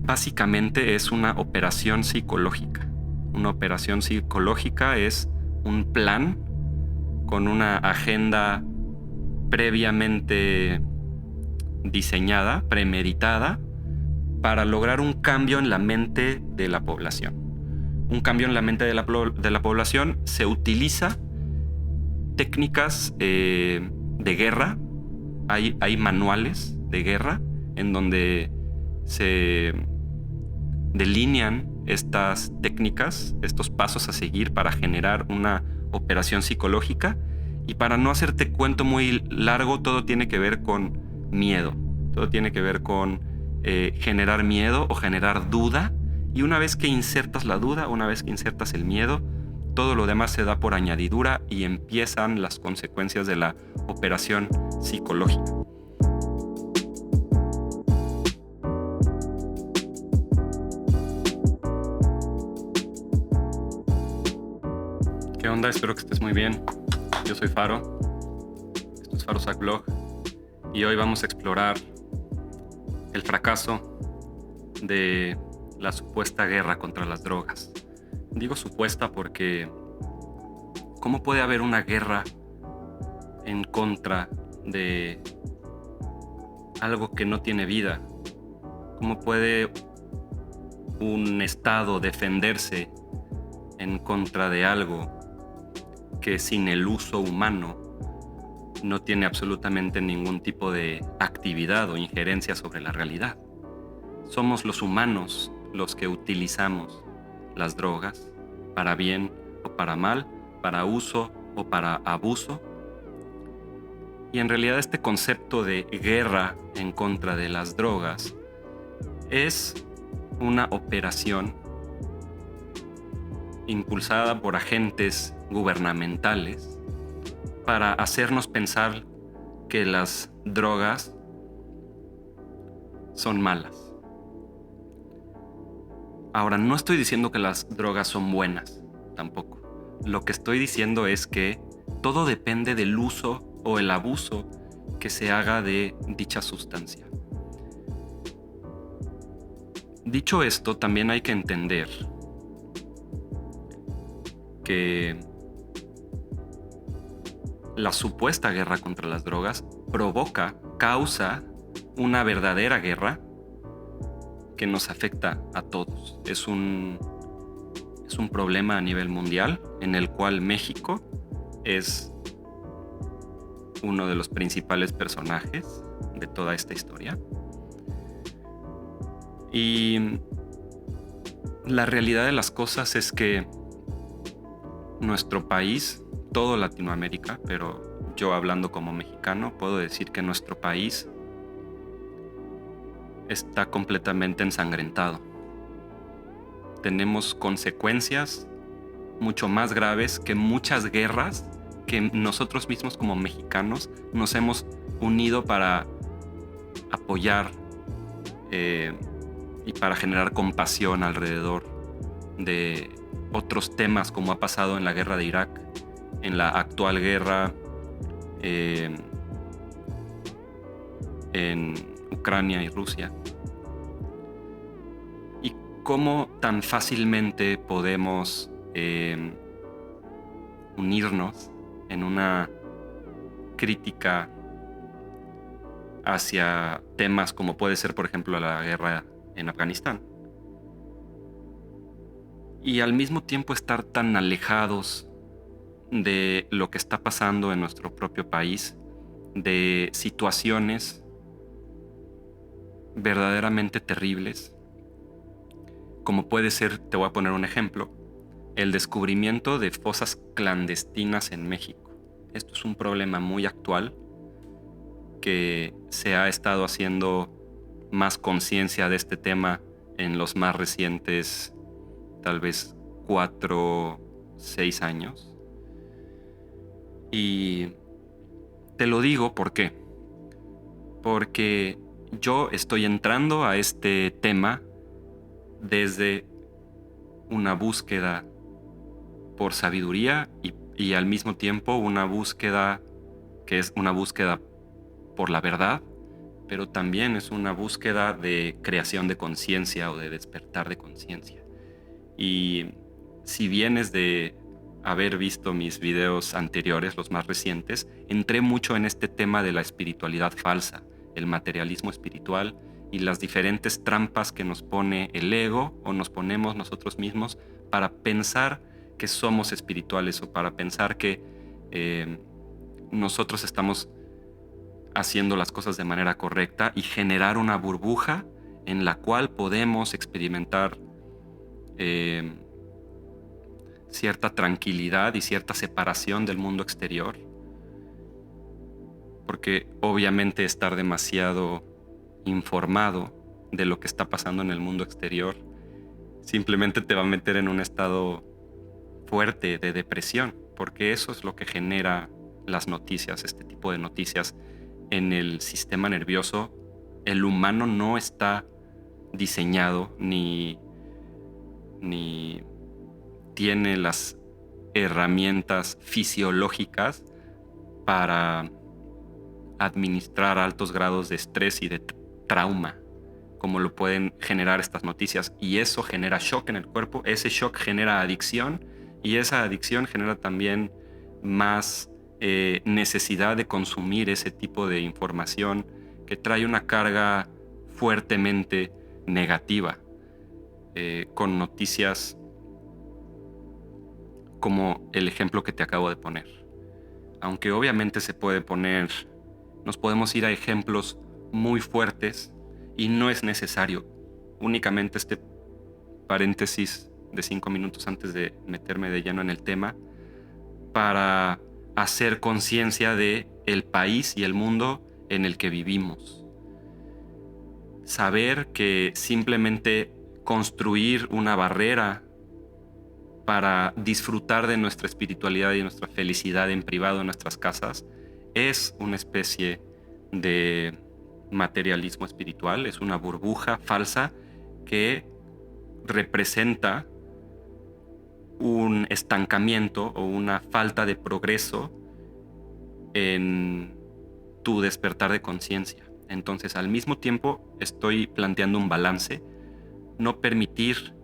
básicamente es una operación psicológica. Una operación psicológica es un plan con una agenda previamente diseñada, premeditada, para lograr un cambio en la mente de la población. Un cambio en la mente de la población se utiliza técnicas de guerra. Hay manuales de guerra en donde se delinean estas técnicas, estos pasos a seguir para generar una operación psicológica. Y para no hacerte cuento muy largo, todo tiene que ver con miedo. Todo tiene que ver con generar miedo o generar duda. Y una vez que insertas la duda, una vez que insertas el miedo, todo lo demás se da por añadidura y empiezan las consecuencias de la operación psicológica. ¿Qué onda? Espero que estés muy bien. Yo soy Faro. Esto es Faro Sac Blog. Y hoy vamos a explorar el fracaso de la supuesta guerra contra las drogas. Digo supuesta porque ¿cómo puede haber una guerra en contra de algo que no tiene vida? ¿Cómo puede un Estado defenderse en contra de algo que sin el uso humano no tiene absolutamente ningún tipo de actividad o injerencia sobre la realidad? Somos los humanos los que utilizamos las drogas para bien o para mal, para uso o para abuso. Y en realidad este concepto de guerra en contra de las drogas es una operación impulsada por agentes gubernamentales para hacernos pensar que las drogas son malas. Ahora, no estoy diciendo que las drogas son buenas, tampoco. Lo que estoy diciendo es que todo depende del uso o el abuso que se haga de dicha sustancia. Dicho esto, también hay que entender que la supuesta guerra contra las drogas causa una verdadera guerra que nos afecta a todos. Es un problema a nivel mundial en el cual México es uno de los principales personajes de toda esta historia. Y la realidad de las cosas es que nuestro país, todo Latinoamérica, pero yo hablando como mexicano, puedo decir que nuestro país está completamente ensangrentado. Tenemos consecuencias mucho más graves que muchas guerras que nosotros mismos como mexicanos nos hemos unido para apoyar y para generar compasión alrededor de otros temas, como ha pasado en la guerra de Irak, en la actual guerra en Ucrania y Rusia. Y cómo tan fácilmente podemos unirnos en una crítica hacia temas como puede ser, por ejemplo, la guerra en Afganistán. Y al mismo tiempo estar tan alejados de lo que está pasando en nuestro propio país, de situaciones verdaderamente terribles, como puede ser, te voy a poner un ejemplo, el descubrimiento de fosas clandestinas en México. Esto es un problema muy actual que se ha estado haciendo más conciencia de este tema en los más recientes, tal vez 4, 6 años. Y te lo digo, ¿por qué? Porque yo estoy entrando a este tema desde una búsqueda por sabiduría y al mismo tiempo una búsqueda que es una búsqueda por la verdad pero también es una búsqueda de creación de conciencia o de despertar de conciencia. Y si vienes de haber visto mis videos anteriores, los más recientes, entré mucho en este tema de la espiritualidad falsa, el materialismo espiritual y las diferentes trampas que nos pone el ego o nos ponemos nosotros mismos para pensar que somos espirituales o para pensar que nosotros estamos haciendo las cosas de manera correcta y generar una burbuja en la cual podemos experimentar cierta tranquilidad y cierta separación del mundo exterior, porque obviamente estar demasiado informado de lo que está pasando en el mundo exterior simplemente te va a meter en un estado fuerte de depresión, porque eso es lo que genera las noticias, este tipo de noticias en el sistema nervioso. El humano no está diseñado ni tiene las herramientas fisiológicas para administrar altos grados de estrés y de trauma, como lo pueden generar estas noticias. Y eso genera shock en el cuerpo, ese shock genera adicción y esa adicción genera también más necesidad de consumir ese tipo de información que trae una carga fuertemente negativa, con noticias como el ejemplo que te acabo de poner. Aunque obviamente nos podemos ir a ejemplos muy fuertes y no es necesario. Únicamente este paréntesis de 5 minutos antes de meterme de lleno en el tema para hacer conciencia de el país y el mundo en el que vivimos. Saber que simplemente construir una barrera para disfrutar de nuestra espiritualidad y nuestra felicidad en privado en nuestras casas es una especie de materialismo espiritual, es una burbuja falsa que representa un estancamiento o una falta de progreso en tu despertar de conciencia. Entonces, al mismo tiempo, estoy planteando un balance, no permitir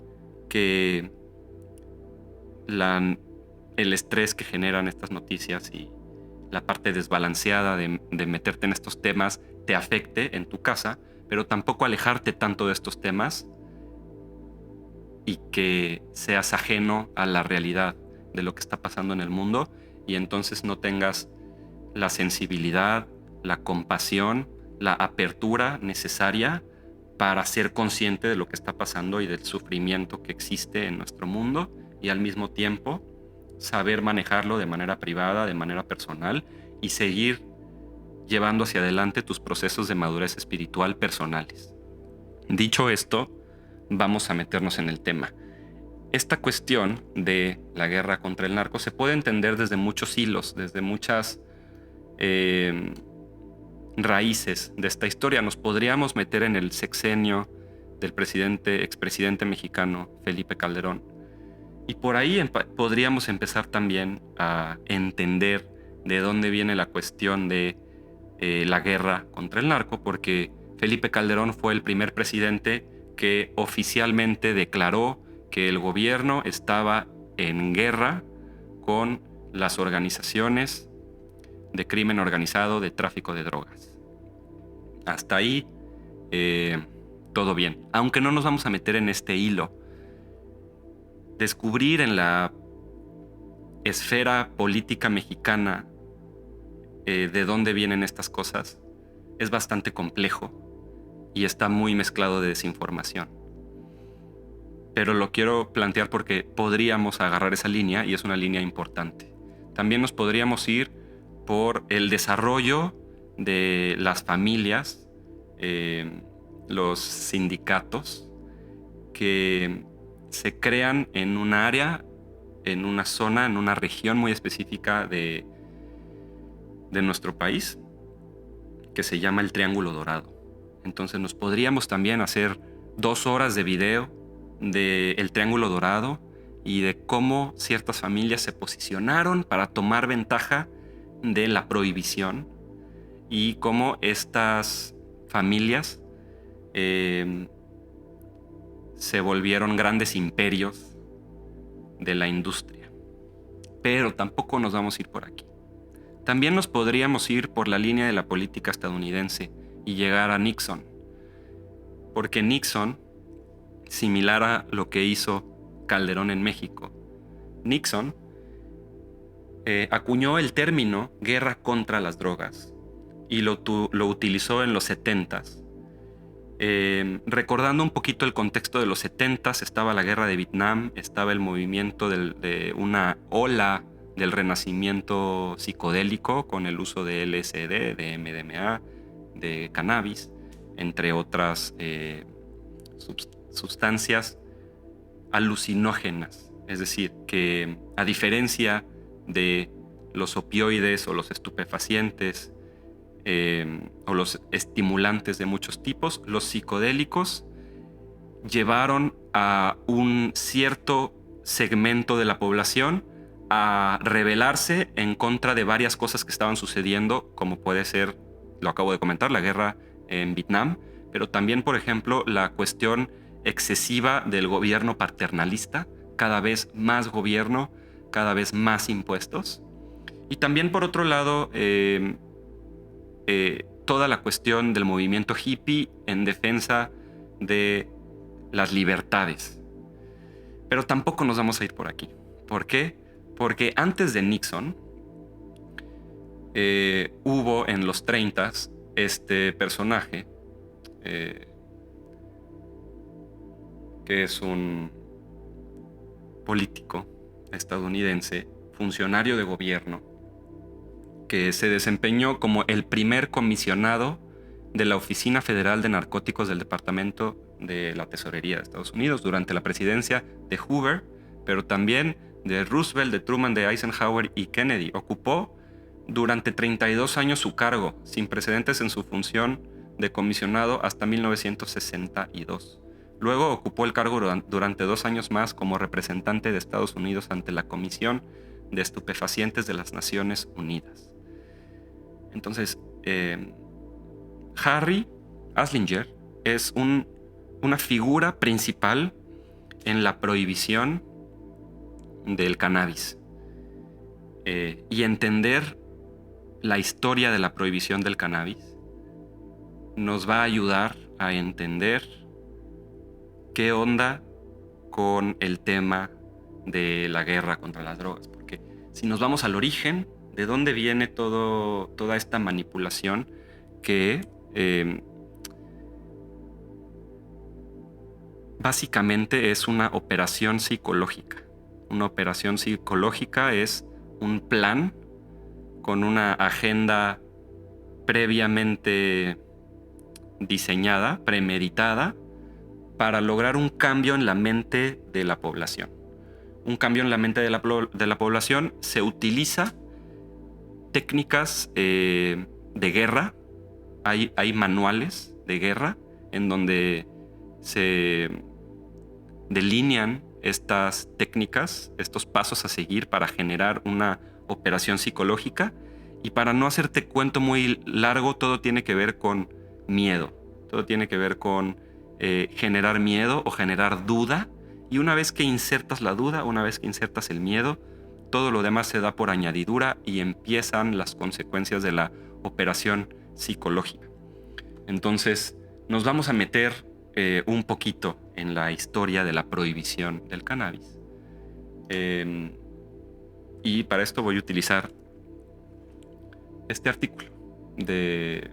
que el estrés que generan estas noticias y la parte desbalanceada de meterte en estos temas te afecte en tu casa, pero tampoco alejarte tanto de estos temas y que seas ajeno a la realidad de lo que está pasando en el mundo y entonces no tengas la sensibilidad, la compasión, la apertura necesaria para ser consciente de lo que está pasando y del sufrimiento que existe en nuestro mundo y al mismo tiempo saber manejarlo de manera privada, de manera personal y seguir llevando hacia adelante tus procesos de madurez espiritual personales. Dicho esto, vamos a meternos en el tema. Esta cuestión de la guerra contra el narco se puede entender desde muchos hilos, desde muchas raíces de esta historia. Nos podríamos meter en el sexenio del expresidente mexicano Felipe Calderón. Y por ahí podríamos empezar también a entender de dónde viene la cuestión de la guerra contra el narco, porque Felipe Calderón fue el primer presidente que oficialmente declaró que el gobierno estaba en guerra con las organizaciones de crimen organizado, de tráfico de drogas. Hasta ahí todo bien. Aunque no nos vamos a meter en este hilo. Descubrir en la esfera política mexicana de dónde vienen estas cosas es bastante complejo y está muy mezclado de desinformación. Pero lo quiero plantear porque podríamos agarrar esa línea y es una línea importante. También nos podríamos ir por el desarrollo de las familias, los sindicatos que se crean en un área, en una zona, en una región muy específica de nuestro país, que se llama el Triángulo Dorado. Entonces nos podríamos también hacer 2 horas de video del Triángulo Dorado y de cómo ciertas familias se posicionaron para tomar ventaja de la prohibición y cómo estas familias se volvieron grandes imperios de la industria. Pero tampoco nos vamos a ir por aquí. También nos podríamos ir por la línea de la política estadounidense y llegar a Nixon. Porque Nixon, similar a lo que hizo Calderón en México, Nixon acuñó el término guerra contra las drogas y lo utilizó en los 70s. Recordando un poquito el contexto de los 70s, estaba la guerra de Vietnam, estaba el movimiento de una ola del renacimiento psicodélico con el uso de LSD, de MDMA, de cannabis, entre otras sustancias alucinógenas. Es decir, que a diferencia de los opioides o los estupefacientes o los estimulantes de muchos tipos, los psicodélicos llevaron a un cierto segmento de la población a rebelarse en contra de varias cosas que estaban sucediendo, como puede ser, lo acabo de comentar, la guerra en Vietnam, pero también, por ejemplo, la cuestión excesiva del gobierno paternalista, cada vez más gobierno, cada vez más impuestos. Y también, por otro lado, toda la cuestión del movimiento hippie en defensa de las libertades. Pero tampoco nos vamos a ir por aquí. ¿Por qué? Porque antes de Nixon hubo en los 30s este personaje que es un político estadounidense, funcionario de gobierno, que se desempeñó como el primer comisionado de la Oficina Federal de Narcóticos del Departamento de la Tesorería de Estados Unidos durante la presidencia de Hoover, pero también de Roosevelt, de Truman, de Eisenhower y Kennedy. Ocupó durante 32 años su cargo, sin precedentes en su función de comisionado hasta 1962. Luego ocupó el cargo durante 2 años más como representante de Estados Unidos ante la Comisión de Estupefacientes de las Naciones Unidas. Entonces, Harry Anslinger es una figura principal en la prohibición del cannabis. Y entender la historia de la prohibición del cannabis nos va a ayudar a entender qué onda con el tema de la guerra contra las drogas. Porque si nos vamos al origen, ¿de dónde viene toda esta manipulación que básicamente es una operación psicológica? Una operación psicológica es un plan con una agenda previamente diseñada, premeditada, para lograr un cambio en la mente de la población. Un cambio en la mente de la población se utiliza técnicas de guerra. Hay manuales de guerra en donde se delinean estas técnicas, estos pasos a seguir para generar una operación psicológica. Y para no hacerte cuento muy largo, todo tiene que ver con miedo. Todo tiene que ver con generar miedo o generar duda. Y una vez que insertas la duda, una vez que insertas el miedo, todo lo demás se da por añadidura y empiezan las consecuencias de la operación psicológica. Entonces, nos vamos a meter un poquito en la historia de la prohibición del cannabis. Y para esto voy a utilizar este artículo de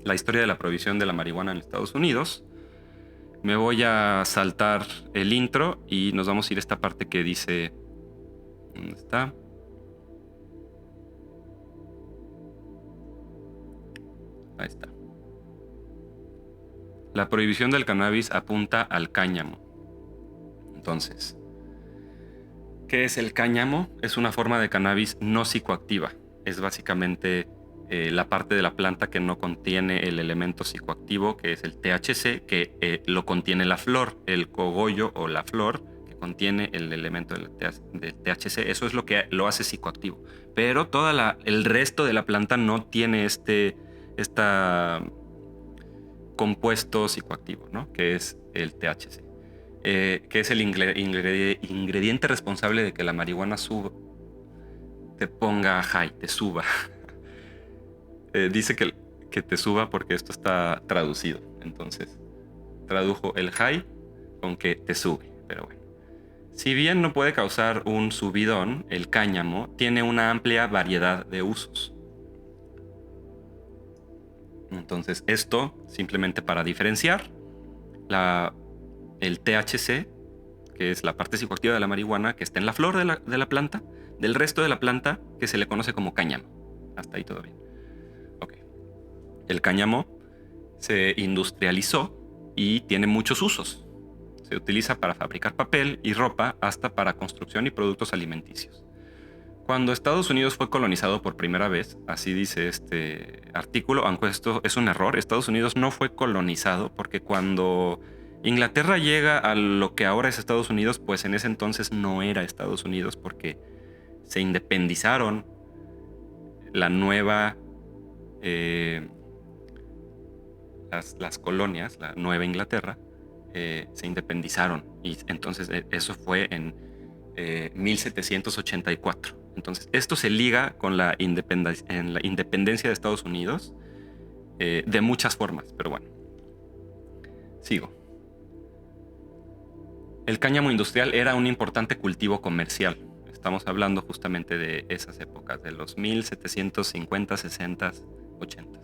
la historia de la prohibición de la marihuana en Estados Unidos. Me voy a saltar el intro y nos vamos a ir a esta parte que dice... ¿Dónde está? Ahí está. La prohibición del cannabis apunta al cáñamo. Entonces, ¿qué es el cáñamo? Es una forma de cannabis no psicoactiva. Es básicamente la parte de la planta que no contiene el elemento psicoactivo, que es el THC, que lo contiene la flor, el cogollo o la flor, que contiene el elemento del THC. Eso es lo que lo hace psicoactivo. Pero el resto de la planta no tiene este compuesto psicoactivo, ¿no? Que es el THC, que es el ingrediente responsable de que la marihuana te ponga high, te suba. Dice que te suba porque esto está traducido. Entonces, tradujo el high con que te sube, pero bueno. Si bien no puede causar un subidón, el cáñamo tiene una amplia variedad de usos. Entonces, esto simplemente para diferenciar el THC, que es la parte psicoactiva de la marihuana, que está en la flor de la planta, del resto de la planta, que se le conoce como cáñamo. Hasta ahí todo bien. Okay. El cáñamo se industrializó y tiene muchos usos. Se utiliza para fabricar papel y ropa, hasta para construcción y productos alimenticios. Cuando Estados Unidos fue colonizado por primera vez, así dice este artículo, aunque esto es un error, Estados Unidos no fue colonizado, porque cuando Inglaterra llega a lo que ahora es Estados Unidos, pues en ese entonces no era Estados Unidos, porque se independizaron la nueva, las colonias, la Nueva Inglaterra, se independizaron, y entonces eso fue en 1784. Entonces, esto se liga con la independencia de Estados Unidos de muchas formas, pero bueno. Sigo. El cáñamo industrial era un importante cultivo comercial. Estamos hablando justamente de esas épocas, de los 1750, 60, 80.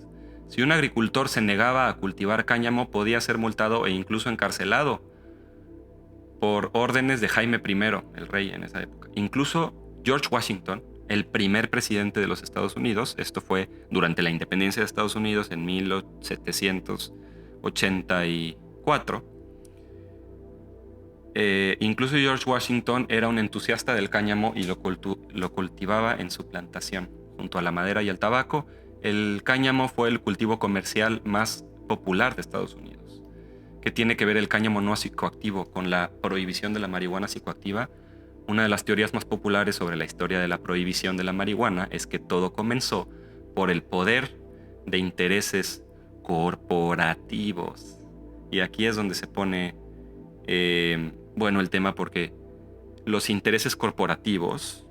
Si un agricultor se negaba a cultivar cáñamo, podía ser multado e incluso encarcelado por órdenes de Jaime I, el rey en esa época. Incluso George Washington, el primer presidente de los Estados Unidos, esto fue durante la independencia de Estados Unidos en 1784, incluso George Washington era un entusiasta del cáñamo y lo cultivaba en su plantación. Junto a la madera y el tabaco, el cáñamo fue el cultivo comercial más popular de Estados Unidos. ¿Qué tiene que ver el cáñamo no psicoactivo con la prohibición de la marihuana psicoactiva? Una de las teorías más populares sobre la historia de la prohibición de la marihuana es que todo comenzó por el poder de intereses corporativos. Y aquí es donde se pone bueno el tema, porque los intereses corporativos,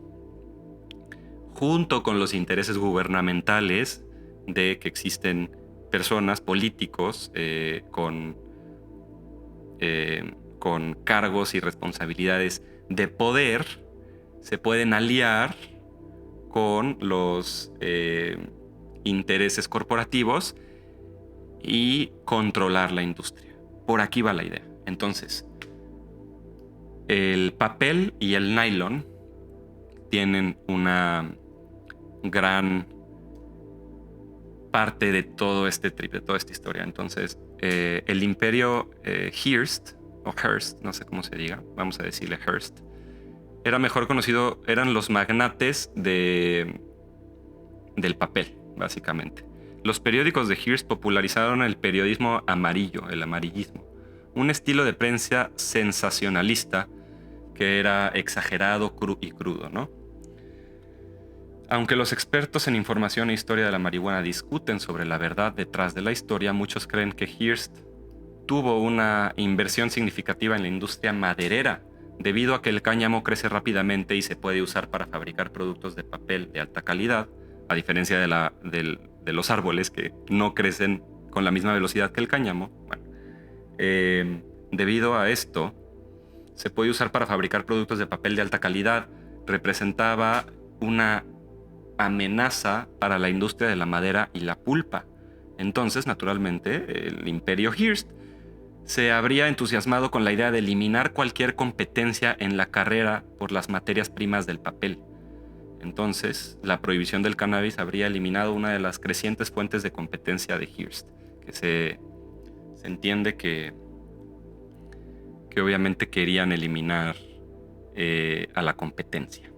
junto con los intereses gubernamentales de que existen personas, políticos con cargos y responsabilidades de poder, se pueden aliar con los intereses corporativos y controlar la industria. Por aquí va la idea. Entonces, el papel y el nylon tienen una gran parte de todo este trip, de toda esta historia. Entonces, el imperio Hearst, o Hearst, no sé cómo se diga, vamos a decirle Hearst, era mejor conocido, eran los magnates del papel, básicamente. Los periódicos de Hearst popularizaron el periodismo amarillo, el amarillismo, un estilo de prensa sensacionalista que era exagerado y crudo, ¿no? Aunque los expertos en información e historia de la marihuana discuten sobre la verdad detrás de la historia, muchos creen que Hearst tuvo una inversión significativa en la industria maderera, debido a que el cáñamo crece rápidamente y se puede usar para fabricar productos de papel de alta calidad, a diferencia de los árboles que no crecen con la misma velocidad que el cáñamo. Bueno, debido a esto, se puede usar para fabricar productos de papel de alta calidad. Representaba una amenaza para la industria de la madera y la pulpa. Entonces, naturalmente, el imperio Hearst se habría entusiasmado con la idea de eliminar cualquier competencia en la carrera por las materias primas del papel. Entonces, la prohibición del cannabis habría eliminado una de las crecientes fuentes de competencia de Hearst, que se entiende que obviamente querían eliminar a la competencia.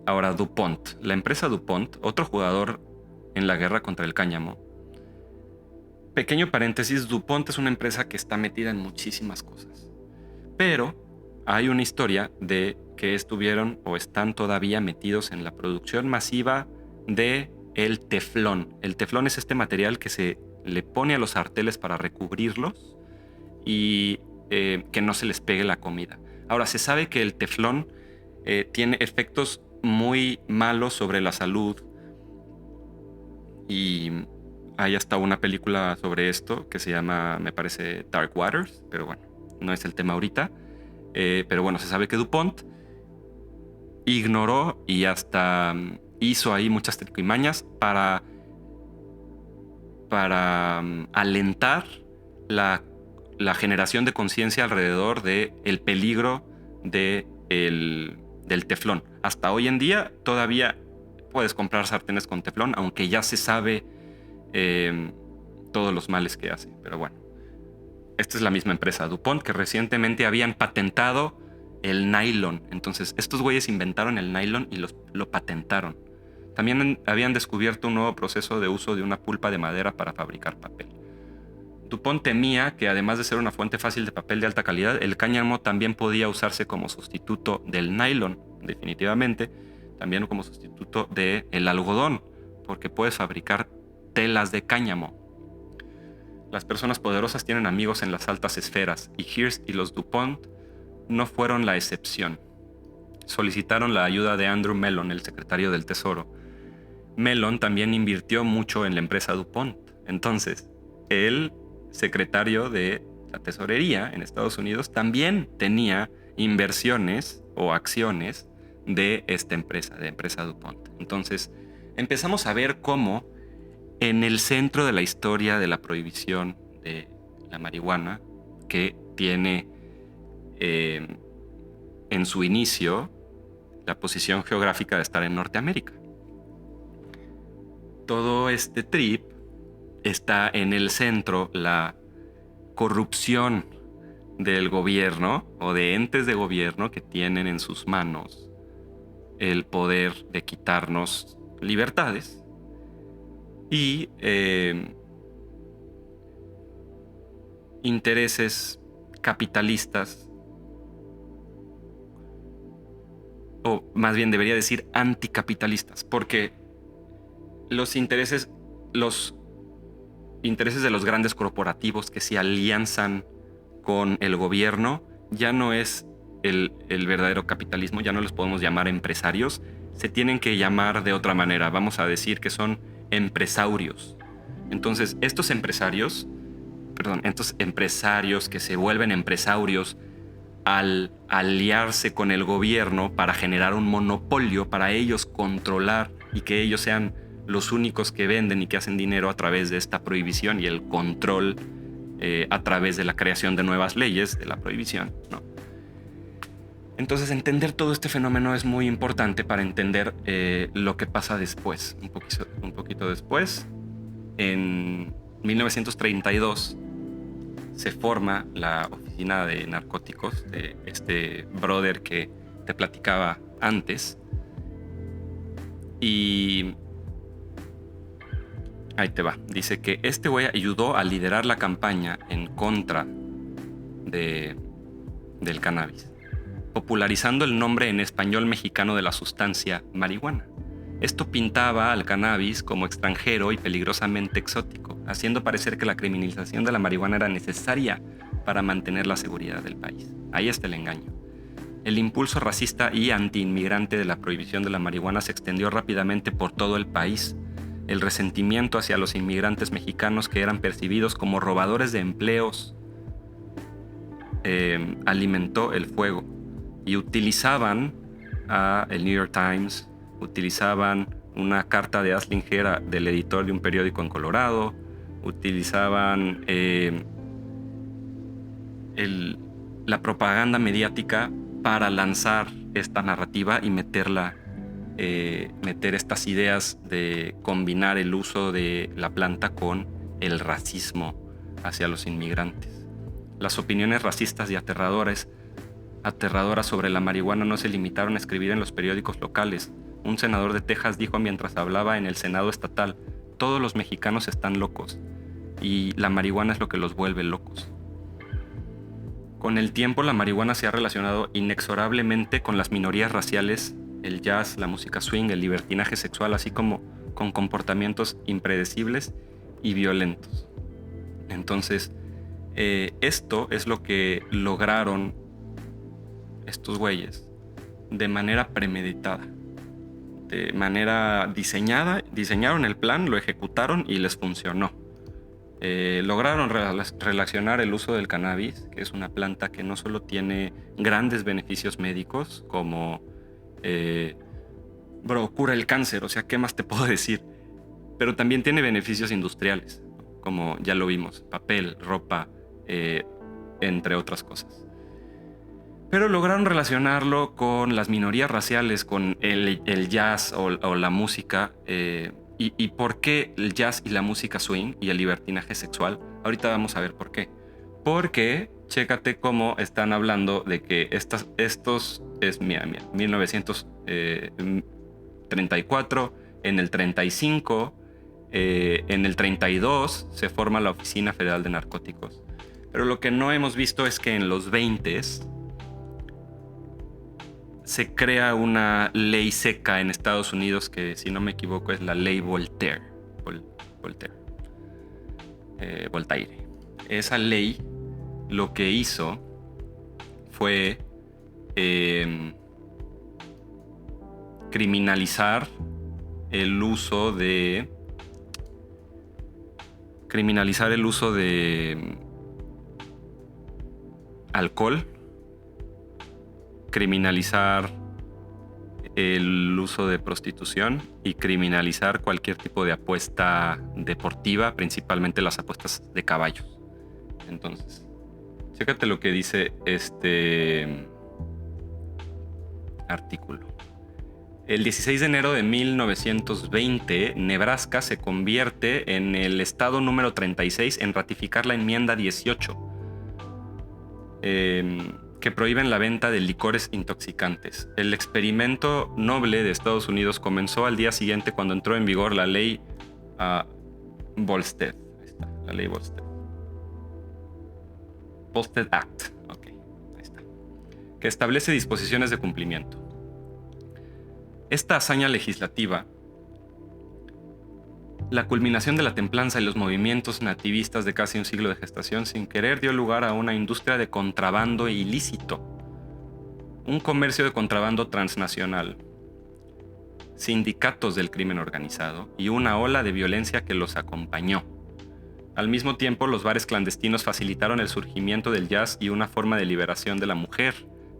Ahora, DuPont. La empresa DuPont, otro jugador en la guerra contra el cáñamo. Pequeño paréntesis, DuPont es una empresa que está metida en muchísimas cosas. Pero hay una historia de que estuvieron o están todavía metidos en la producción masiva de el teflón. El teflón es este material que se le pone a los sartenes para recubrirlos y que no se les pegue la comida. Ahora, se sabe que el teflón tiene efectos muy malos sobre la salud y hay hasta una película sobre esto que se llama, me parece, Dark Waters, pero bueno, no es el tema ahorita. Pero bueno, se sabe que DuPont ignoró y hasta hizo ahí muchas triquimañas para alentar la generación de conciencia alrededor del peligro del teflón. Hasta hoy en día todavía puedes comprar sartenes con teflón, aunque ya se sabe todos los males que hace. Pero bueno, esta es la misma empresa, DuPont, que recientemente habían patentado el nylon. Entonces, estos güeyes inventaron el nylon y lo patentaron. También habían descubierto un nuevo proceso de uso de una pulpa de madera para fabricar papel. DuPont temía que, además de ser una fuente fácil de papel de alta calidad, el cáñamo también podía usarse como sustituto del nylon, definitivamente, también como sustituto del algodón, porque puedes fabricar telas de cáñamo. Las personas poderosas tienen amigos en las altas esferas, y Hearst y los DuPont no fueron la excepción. Solicitaron la ayuda de Andrew Mellon, el secretario del Tesoro. Mellon también invirtió mucho en la empresa DuPont. Entonces, el secretario de la tesorería en Estados Unidos también tenía inversiones o acciones de esta empresa, de empresa DuPont. Entonces, empezamos a ver cómo en el centro de la historia de la prohibición de la marihuana, que tiene en su inicio la posición geográfica de estar en Norteamérica. Todo este trip está en el centro, la corrupción del gobierno o de entes de gobierno que tienen en sus manos el poder de quitarnos libertades y intereses capitalistas, o más bien debería decir anticapitalistas, porque los intereses de los grandes corporativos que se alianzan con el gobierno ya no es el verdadero capitalismo, ya no los podemos llamar empresarios, se tienen que llamar de otra manera, vamos a decir que son empresarios. Entonces, estos empresarios que se vuelven empresarios al aliarse con el gobierno para generar un monopolio, para ellos controlar y que ellos sean los únicos que venden y que hacen dinero a través de esta prohibición y el control a través de la creación de nuevas leyes de la prohibición, ¿no? Entonces, entender todo este fenómeno es muy importante para entender lo que pasa después. Un poquito después, en 1932, se forma la oficina de narcóticos de este brother que te platicaba antes. Y ahí te va. Dice que este güey ayudó a liderar la campaña en contra del cannabis, popularizando el nombre en español mexicano de la sustancia marihuana. Esto pintaba al cannabis como extranjero y peligrosamente exótico, haciendo parecer que la criminalización de la marihuana era necesaria para mantener la seguridad del país. Ahí está el engaño. El impulso racista y antiinmigrante de la prohibición de la marihuana se extendió rápidamente por todo el país. El resentimiento hacia los inmigrantes mexicanos que eran percibidos como robadores de empleos alimentó el fuego y utilizaban el New York Times, utilizaban una carta de Aslinger, del editor de un periódico en Colorado, utilizaban la propaganda mediática para lanzar esta narrativa y meter estas ideas de combinar el uso de la planta con el racismo hacia los inmigrantes. Las opiniones racistas y aterradoras sobre la marihuana no se limitaron a escribir en los periódicos locales. Un senador de Texas dijo mientras hablaba en el Senado estatal: todos los mexicanos están locos y la marihuana es lo que los vuelve locos. Con el tiempo, la marihuana se ha relacionado inexorablemente con las minorías raciales, el jazz, la música swing, el libertinaje sexual, así como con comportamientos impredecibles y violentos. Entonces, esto es lo que lograron estos güeyes de manera premeditada, de manera diseñada. Diseñaron el plan, lo ejecutaron y les funcionó. Lograron relacionar el uso del cannabis, que es una planta que no solo tiene grandes beneficios médicos, como cura el cáncer, o sea, ¿qué más te puedo decir? Pero también tiene beneficios industriales, como ya lo vimos, papel, ropa, entre otras cosas. Pero lograron relacionarlo con las minorías raciales, con el jazz o la música. ¿Y por qué el jazz y la música swing y el libertinaje sexual? Ahorita vamos a ver por qué. Porque, chécate cómo están hablando de que estos es 1934, en el 35, en el 32 se forma la Oficina Federal de Narcóticos. Pero lo que no hemos visto es que en los 20s se crea una ley seca en Estados Unidos que, si no me equivoco, es la ley Voltaire. Voltaire. Esa ley lo que hizo fue criminalizar el uso de alcohol, criminalizar el uso de prostitución y criminalizar cualquier tipo de apuesta deportiva, principalmente las apuestas de caballos. Entonces, chécate lo que dice este artículo. El 16 de enero de 1920, Nebraska se convierte en el estado número 36 en ratificar la enmienda 18, que prohíben la venta de licores intoxicantes. El experimento noble de Estados Unidos comenzó al día siguiente cuando entró en vigor la ley Volstead. Ahí está, la ley Volstead. Volstead Act. Ok, ahí está. Que establece disposiciones de cumplimiento. Esta hazaña legislativa, la culminación de la templanza y los movimientos nativistas de casi un siglo de gestación, sin querer dio lugar a una industria de contrabando ilícito, un comercio de contrabando transnacional, sindicatos del crimen organizado y una ola de violencia que los acompañó. Al mismo tiempo, los bares clandestinos facilitaron el surgimiento del jazz y una forma de liberación de la mujer,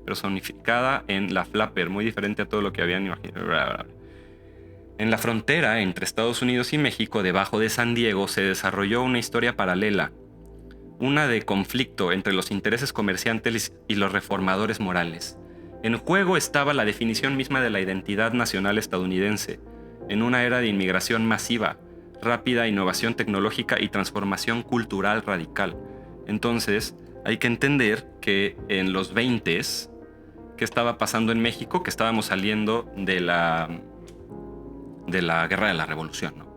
personificada en la flapper, muy diferente a todo lo que habían imaginado. En la frontera entre Estados Unidos y México, debajo de San Diego, se desarrolló una historia paralela, una de conflicto entre los intereses comerciantes y los reformadores morales. En juego estaba la definición misma de la identidad nacional estadounidense, en una era de inmigración masiva, rápida innovación tecnológica y transformación cultural radical. Entonces, hay que entender que en los 20s, ¿qué estaba pasando en México? Que estábamos saliendo de la guerra de la revolución, ¿no?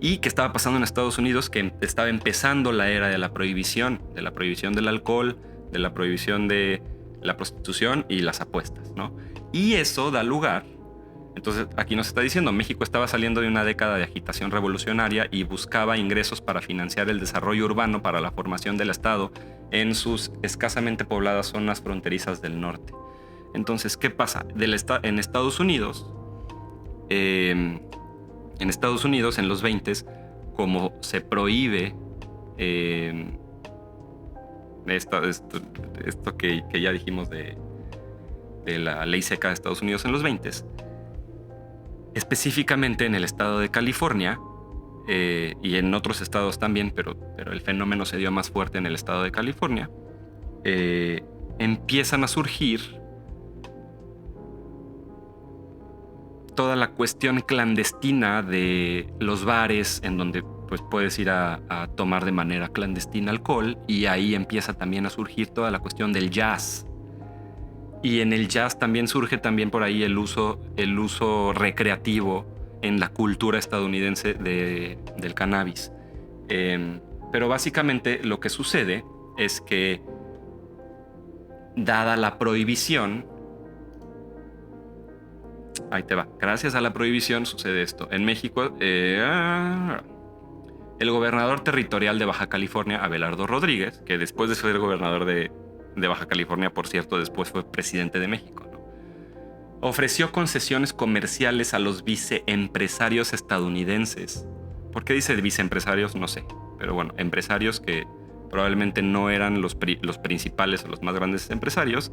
Y que estaba pasando en Estados Unidos, que estaba empezando la era de la prohibición del alcohol, de la prohibición de la prostitución y las apuestas, ¿no? Y eso da lugar. Entonces, aquí nos está diciendo, México estaba saliendo de una década de agitación revolucionaria y buscaba ingresos para financiar el desarrollo urbano para la formación del Estado en sus escasamente pobladas zonas fronterizas del norte. Entonces, ¿qué pasa? En Estados Unidos, en los 20s, como se prohíbe esto que ya dijimos de la ley seca de Estados Unidos en los 20s, específicamente en el estado de California, y en otros estados también, pero el fenómeno se dio más fuerte en el estado de California, empiezan a surgir toda la cuestión clandestina de los bares en donde pues puedes ir a tomar de manera clandestina alcohol, y ahí empieza también a surgir toda la cuestión del jazz. Y en el jazz también surge también por ahí el uso recreativo en la cultura estadounidense del cannabis. Pero básicamente lo que sucede es que, dada la prohibición, Ahí te va. Gracias a la prohibición sucede esto. En México, el gobernador territorial de Baja California, Abelardo Rodríguez, que después de ser gobernador de Baja California, por cierto, después fue presidente de México, ¿no? Ofreció concesiones comerciales a los viceempresarios estadounidenses. ¿Por qué dice viceempresarios? No sé. Pero bueno, empresarios que probablemente no eran los principales o los más grandes empresarios,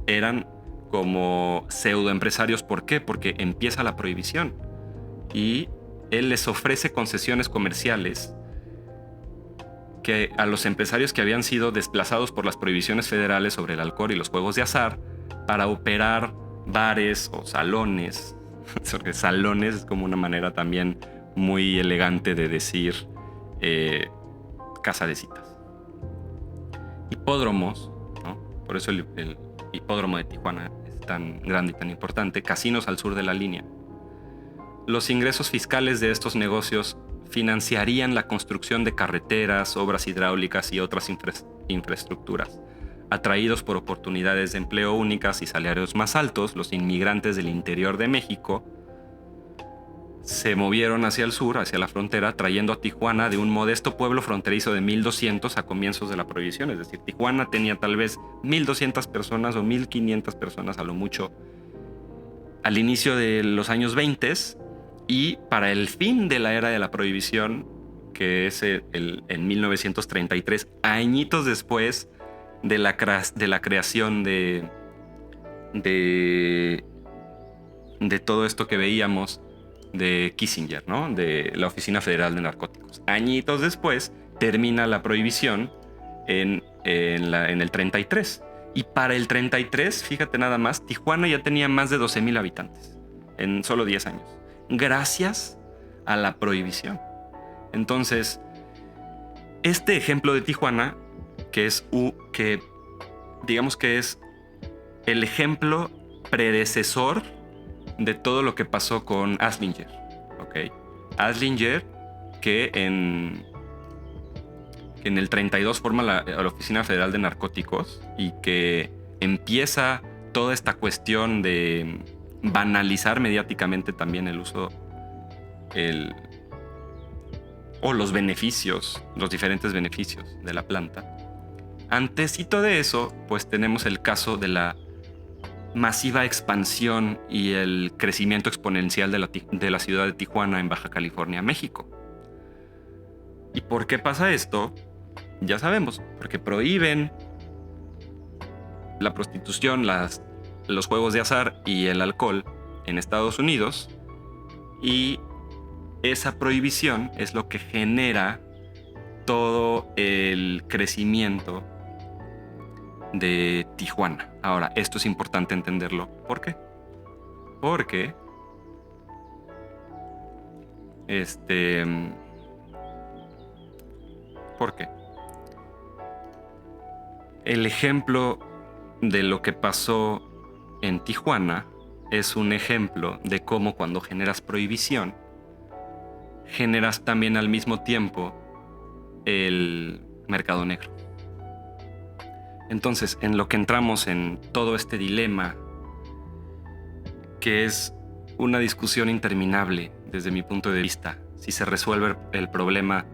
eran como pseudoempresarios. ¿Por qué? Porque empieza la prohibición y él les ofrece concesiones comerciales que a los empresarios que habían sido desplazados por las prohibiciones federales sobre el alcohol y los juegos de azar para operar bares o salones. Porque salones es como una manera también muy elegante de decir casa de citas. Hipódromos, ¿no? Por eso el hipódromo de Tijuana es tan grande y tan importante. Casinos al sur de la línea. Los ingresos fiscales de estos negocios financiarían la construcción de carreteras, obras hidráulicas y otras infraestructuras. Atraídos por oportunidades de empleo únicas y salarios más altos, los inmigrantes del interior de México se movieron hacia el sur, hacia la frontera, trayendo a Tijuana de un modesto pueblo fronterizo de 1,200 a comienzos de la prohibición. Es decir, Tijuana tenía tal vez 1,200 personas o 1,500 personas a lo mucho al inicio de los años 20, y para el fin de la era de la prohibición, que es en 1933, añitos después de la creación de todo esto que veíamos de Kissinger, ¿no? De la Oficina Federal de Narcóticos. Añitos después termina la prohibición en el 33. Y para el 33, fíjate nada más, Tijuana ya tenía más de 12,000 habitantes en solo 10 años. Gracias a la prohibición. Entonces, este ejemplo de Tijuana, que digamos que es el ejemplo predecesor de todo lo que pasó con Aslinger, ¿ok? Aslinger, que en el 32 forma la Oficina Federal de Narcóticos y que empieza toda esta cuestión de banalizar mediáticamente también el uso o los beneficios, los diferentes beneficios de la planta. Antesito de eso, pues tenemos el caso de la masiva expansión y el crecimiento exponencial de la ciudad de Tijuana en Baja California, México. ¿Y por qué pasa esto? Ya sabemos, porque prohíben la prostitución, los juegos de azar y el alcohol en Estados Unidos, y esa prohibición es lo que genera todo el crecimiento de Tijuana. Ahora, esto es importante entenderlo. ¿Por qué? Porque ¿por qué? El ejemplo de lo que pasó en Tijuana es un ejemplo de cómo cuando generas prohibición, generas también al mismo tiempo el mercado negro. Entonces, en lo que entramos en todo este dilema, que es una discusión interminable desde mi punto de vista, si se resuelve el problema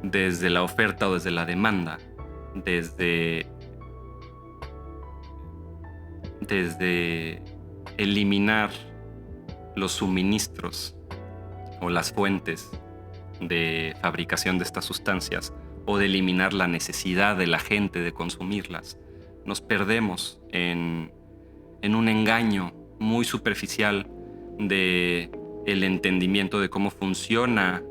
desde la oferta o desde la demanda, desde eliminar los suministros o las fuentes de fabricación de estas sustancias, o de eliminar la necesidad de la gente de consumirlas. Nos perdemos en un engaño muy superficial de el entendimiento de cómo funciona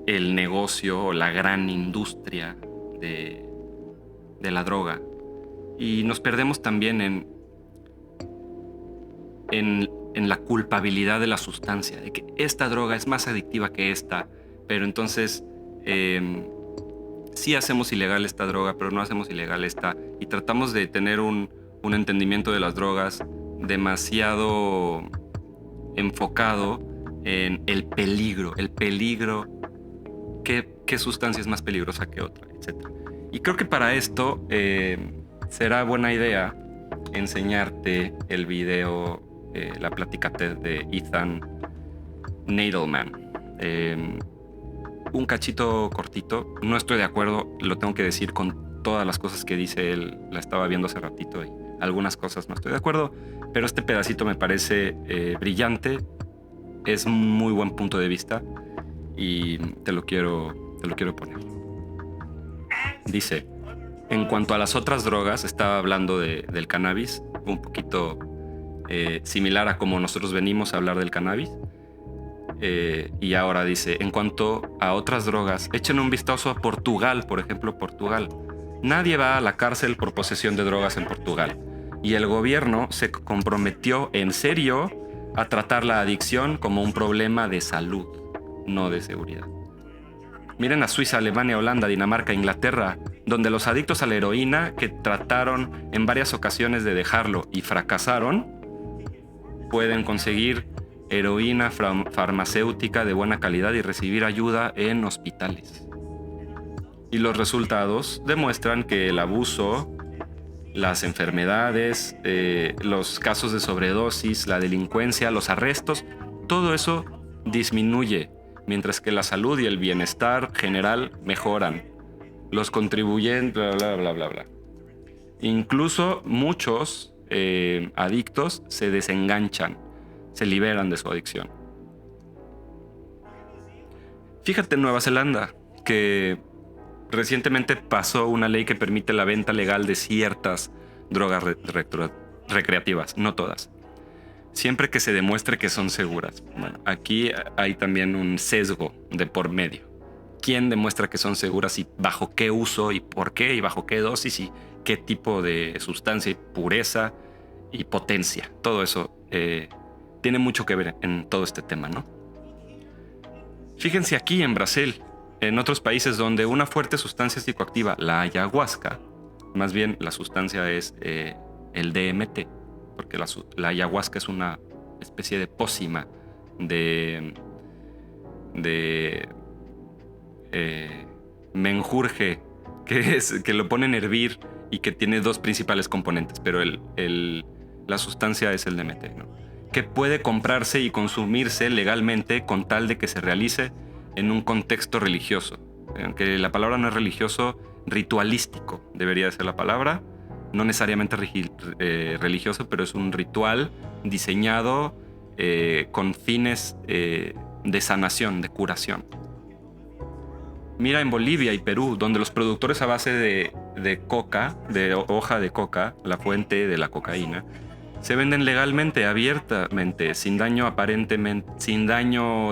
el negocio o la gran industria de la droga. Y nos perdemos también en la culpabilidad de la sustancia, de que esta droga es más adictiva que esta, pero entonces sí hacemos ilegal esta droga, pero no hacemos ilegal esta, y tratamos de tener un entendimiento de las drogas demasiado enfocado en el peligro, qué sustancia es más peligrosa que otra, etc. Y creo que para esto será buena idea enseñarte el video la plática TED de Ethan Nadelman. Un cachito cortito, no estoy de acuerdo, lo tengo que decir, con todas las cosas que dice él. La estaba viendo hace ratito y algunas cosas no estoy de acuerdo, pero este pedacito me parece brillante, es un muy buen punto de vista y te lo quiero poner. Dice: en cuanto a las otras drogas, estaba hablando del cannabis, un poquito similar a como nosotros venimos a hablar del cannabis. Y ahora dice: en cuanto a otras drogas, echen un vistazo a Portugal, por ejemplo, Portugal. Nadie va a la cárcel por posesión de drogas en Portugal. Y el gobierno se comprometió en serio a tratar la adicción como un problema de salud, no de seguridad. Miren a Suiza, Alemania, Holanda, Dinamarca, Inglaterra, donde los adictos a la heroína que trataron en varias ocasiones de dejarlo y fracasaron, pueden conseguir heroína farmacéutica de buena calidad y recibir ayuda en hospitales. Y los resultados demuestran que el abuso, las enfermedades, los casos de sobredosis, la delincuencia, los arrestos, todo eso disminuye, mientras que la salud y el bienestar general mejoran. Los contribuyentes, bla, bla, bla, bla, bla. Incluso muchos adictos se desenganchan, se liberan de su adicción. Fíjate en Nueva Zelanda, que recientemente pasó una ley que permite la venta legal de ciertas drogas recreativas, no todas, siempre que se demuestre que son seguras. Bueno, aquí hay también un sesgo de por medio. ¿Quién demuestra que son seguras y bajo qué uso y por qué y bajo qué dosis y qué tipo de sustancia y pureza y potencia? Todo eso tiene mucho que ver en todo este tema, ¿no? Fíjense aquí en Brasil, en otros países donde una fuerte sustancia psicoactiva, la ayahuasca, más bien la sustancia es el DMT, porque la ayahuasca es una especie de pócima de menjurje, que lo ponen a hervir y que tiene dos principales componentes, pero la sustancia es el DMT, ¿no? Que puede comprarse y consumirse legalmente con tal de que se realice en un contexto religioso. Aunque la palabra no es religioso, ritualístico debería ser la palabra. No necesariamente religioso, pero es un ritual diseñado con fines de sanación, de curación. Mira en Bolivia y Perú, donde los productores a base de coca, de hoja de coca, la fuente de la cocaína, se venden legalmente, abiertamente, sin daño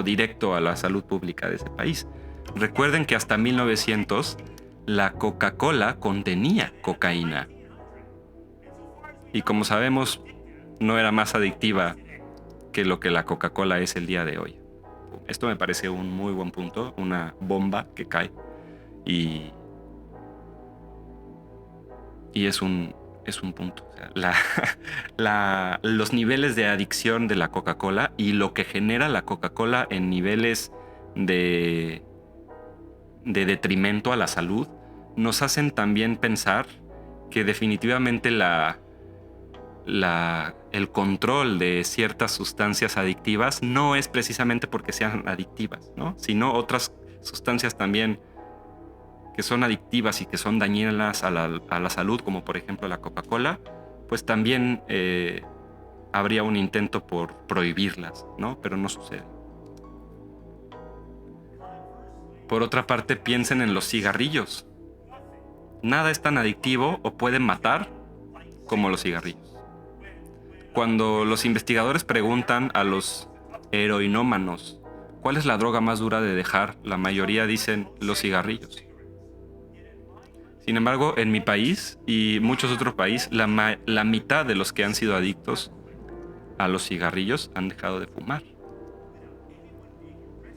directo a la salud pública de ese país. Recuerden que hasta 1900 la Coca-Cola contenía cocaína. Y como sabemos, no era más adictiva que lo que la Coca-Cola es el día de hoy. Esto me parece un muy buen punto, una bomba que cae. Y es un punto. O sea, los niveles de adicción de la Coca-Cola y lo que genera la Coca-Cola en niveles de detrimento a la salud nos hacen también pensar que definitivamente el control de ciertas sustancias adictivas no es precisamente porque sean adictivas, ¿no? Sino otras sustancias también que son adictivas y que son dañinas a la salud, como por ejemplo la Coca-Cola, pues también habría un intento por prohibirlas, ¿no? Pero no sucede. Por otra parte, piensen en los cigarrillos. Nada es tan adictivo o puede matar como los cigarrillos. Cuando los investigadores preguntan a los heroinómanos cuál es la droga más dura de dejar, la mayoría dicen los cigarrillos. Sin embargo, en mi país y muchos otros países, la mitad de los que han sido adictos a los cigarrillos han dejado de fumar,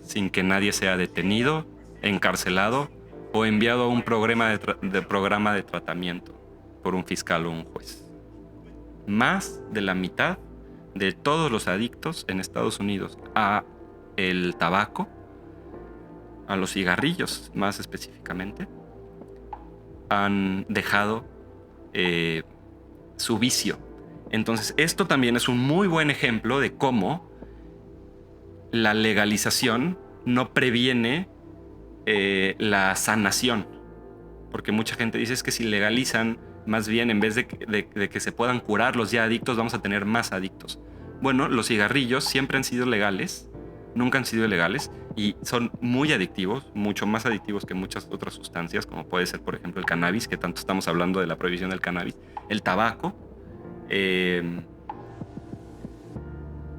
sin que nadie sea detenido, encarcelado o enviado a un programa de tratamiento por un fiscal o un juez. Más de la mitad de todos los adictos en Estados Unidos a el tabaco, a los cigarrillos más específicamente, han dejado su vicio Entonces, esto también es un muy buen ejemplo de cómo la legalización no previene la sanación. Porque mucha gente dice es que si legalizan, más bien en vez de que se puedan curar los ya adictos, vamos a tener más adictos. Bueno, los cigarrillos siempre han sido legales, nunca han sido ilegales y son muy adictivos, mucho más adictivos que muchas otras sustancias, como puede ser, por ejemplo, el cannabis, que tanto estamos hablando de la prohibición del cannabis, el tabaco,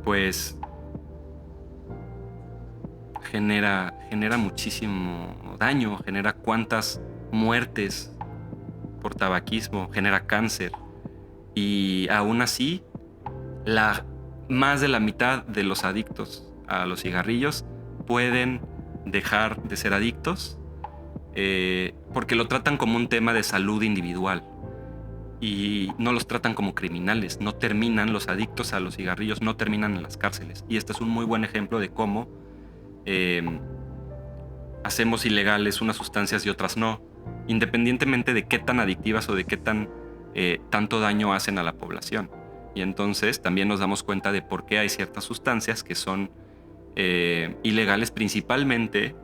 pues genera muchísimo daño, genera cuántas muertes por tabaquismo, genera cáncer. Y aún así, más de la mitad de los adictos a los cigarrillos pueden dejar de ser adictos porque lo tratan como un tema de salud individual y no los tratan como criminales. No terminan, los adictos a los cigarrillos no terminan en las cárceles. Y este es un muy buen ejemplo de cómo hacemos ilegales unas sustancias y otras no, independientemente de qué tan adictivas o de qué tanto daño hacen a la población. Y entonces también nos damos cuenta de por qué hay ciertas sustancias que son ilegales, principalmente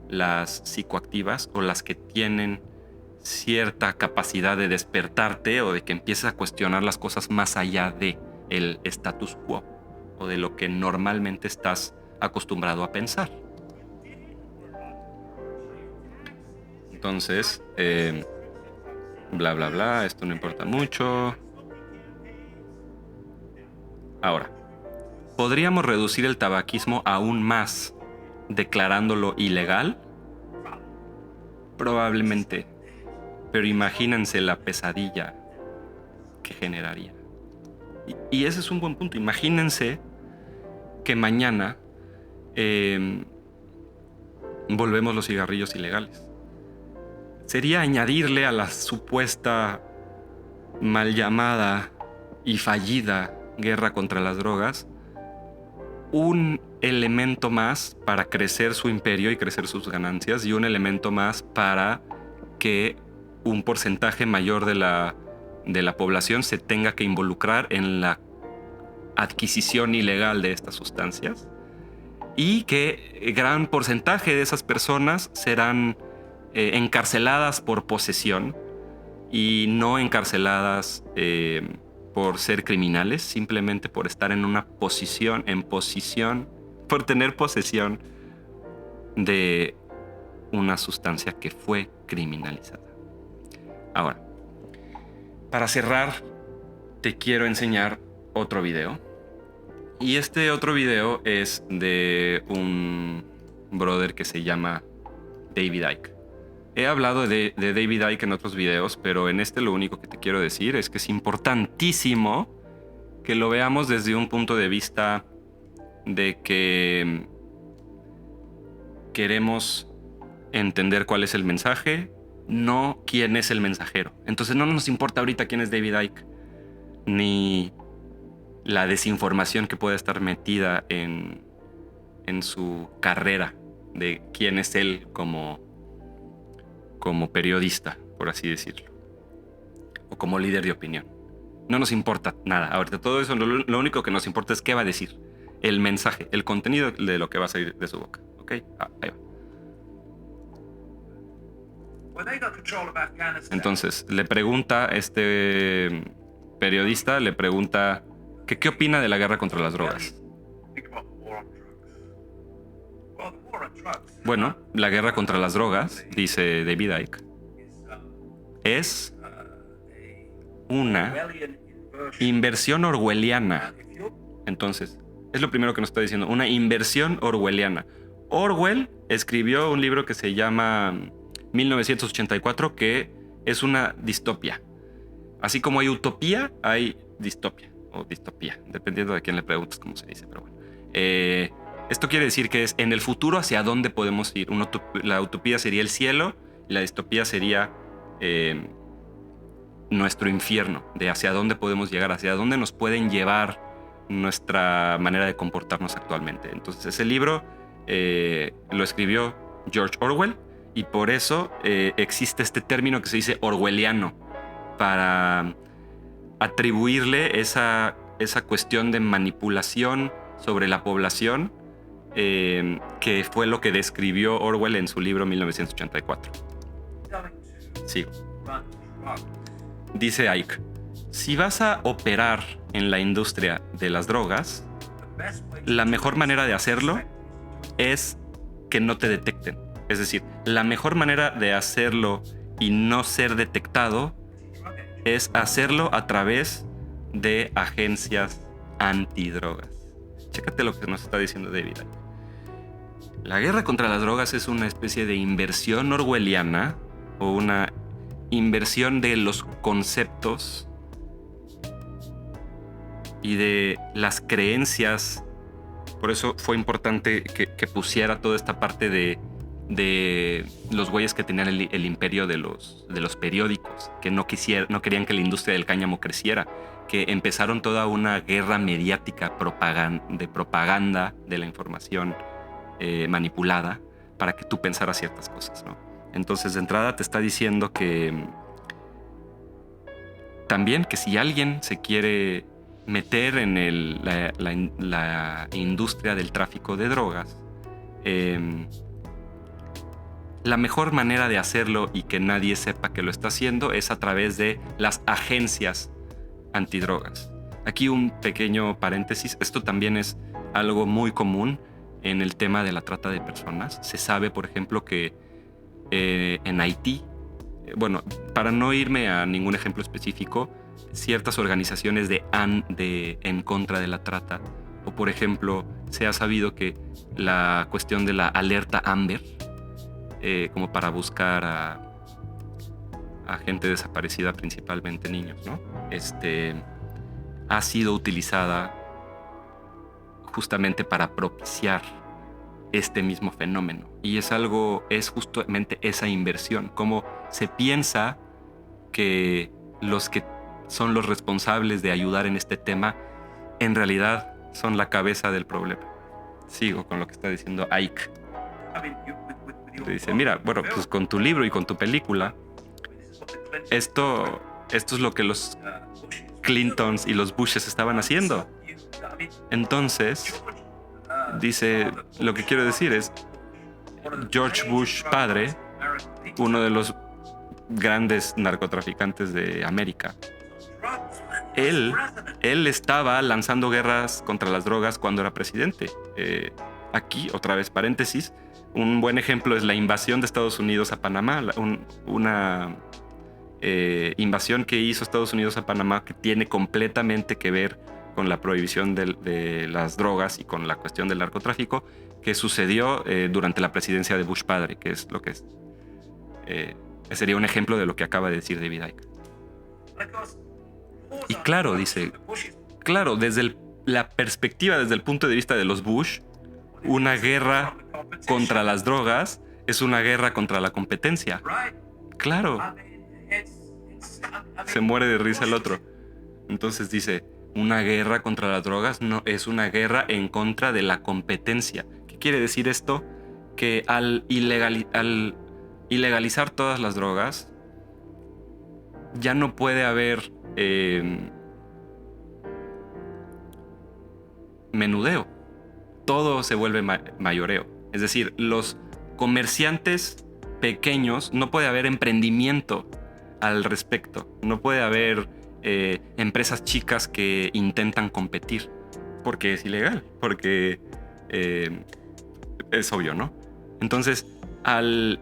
las psicoactivas o las que tienen cierta capacidad de despertarte o de que empieces a cuestionar las cosas más allá de el status quo o de lo que normalmente estás acostumbrado a pensar. Entonces, bla, bla, bla, esto no importa mucho. Ahora, ¿podríamos reducir el tabaquismo aún más declarándolo ilegal? Probablemente. Pero imagínense la pesadilla que generaría. Y ese es un buen punto. Imagínense que mañana volvemos los cigarrillos ilegales. Sería añadirle a la supuesta mal llamada y fallida guerra contra las drogas un elemento más para crecer su imperio y crecer sus ganancias y un elemento más para que un porcentaje mayor de la población se tenga que involucrar en la adquisición ilegal de estas sustancias y que gran porcentaje de esas personas serán encarceladas por posesión y no encarceladas por ser criminales, simplemente por estar en una posición, por tener posesión de una sustancia que fue criminalizada. Ahora, para cerrar, te quiero enseñar otro video. Y este otro video es de un brother que se llama David Icke. He hablado de David Icke en otros videos, pero en este lo único que te quiero decir es que es importantísimo que lo veamos desde un punto de vista de que queremos entender cuál es el mensaje, no quién es el mensajero. Entonces no nos importa ahorita quién es David Icke, ni la desinformación que pueda estar metida en su carrera de quién es él como periodista, por así decirlo, o como líder de opinión. No nos importa nada. Ahorita todo eso, lo único que nos importa es qué va a decir, el mensaje, el contenido de lo que va a salir de su boca. ¿Ok? Ahí va. Entonces, le pregunta este periodista, le pregunta que qué opina de la guerra contra las drogas. Bueno, la guerra contra las drogas, dice David Icke, es una inversión orwelliana. Entonces, es lo primero que nos está diciendo, una inversión orwelliana. Orwell escribió un libro que se llama 1984, que es una distopia. Así como hay utopía, hay distopia o distopía, dependiendo de quién le preguntes cómo se dice, pero bueno. Esto quiere decir que es en el futuro hacia dónde podemos ir. La utopía sería el cielo y la distopía sería nuestro infierno, de hacia dónde podemos llegar, hacia dónde nos pueden llevar nuestra manera de comportarnos actualmente. Entonces ese libro lo escribió George Orwell y por eso existe este término que se dice orwelliano para atribuirle esa cuestión de manipulación sobre la población, que fue lo que describió Orwell en su libro 1984. Sigo. Dice Icke: si vas a operar en la industria de las drogas, la mejor manera de hacerlo es que no te detecten. Es decir, la mejor manera de hacerlo y no ser detectado es hacerlo a través de agencias antidrogas. Chécate lo que nos está diciendo David. La guerra contra las drogas es una especie de inversión orwelliana, o una inversión de los conceptos y de las creencias. Por eso fue importante que pusiera toda esta parte de los güeyes que tenían el imperio de los periódicos, que no querían que la industria del cáñamo creciera, que empezaron toda una guerra mediática de propaganda de la información manipulada para que tú pensaras ciertas cosas, ¿no? Entonces, de entrada te está diciendo que también que si alguien se quiere meter en la industria del tráfico de drogas, la mejor manera de hacerlo y que nadie sepa que lo está haciendo es a través de las agencias antidrogas. Aquí un pequeño paréntesis: esto también es algo muy común en el tema de la trata de personas. Se sabe, por ejemplo, que en Haití, bueno, para no irme a ningún ejemplo específico, ciertas organizaciones en contra de la trata, o por ejemplo, se ha sabido que la cuestión de la alerta Amber, como para buscar a gente desaparecida, principalmente niños, ¿no? Ha sido utilizada justamente para propiciar este mismo fenómeno. Y es justamente esa inversión, como se piensa que los que son los responsables de ayudar en este tema en realidad son la cabeza del problema. Sigo con lo que está diciendo Icke. Le dice: mira, bueno, pues con tu libro y con tu película, esto es lo que los Clintons y los Bushes estaban haciendo. Entonces, dice, lo que quiero decir es, George Bush padre, uno de los grandes narcotraficantes de América, él estaba lanzando guerras contra las drogas cuando era presidente. Aquí, otra vez paréntesis, un buen ejemplo es la invasión de Estados Unidos a Panamá, una invasión que hizo Estados Unidos a Panamá, que tiene completamente que ver con la prohibición de las drogas y con la cuestión del narcotráfico, que sucedió durante la presidencia de Bush padre, que es lo que es. Sería un ejemplo de lo que acaba de decir David Icke. Y claro, dice, claro, desde la perspectiva, desde el punto de vista de los Bush, una guerra contra las drogas es una guerra contra la competencia. Claro. Se muere de risa el otro. Entonces dice, una guerra contra las drogas no es una guerra en contra de la competencia. ¿Qué quiere decir esto? Que al ilegalizar todas las drogas, ya no puede haber menudeo. Todo se vuelve mayoreo. Es decir, los comerciantes pequeños, no puede haber emprendimiento al respecto. No puede haber empresas chicas que intentan competir, porque es ilegal, porque es obvio, ¿no? Entonces, al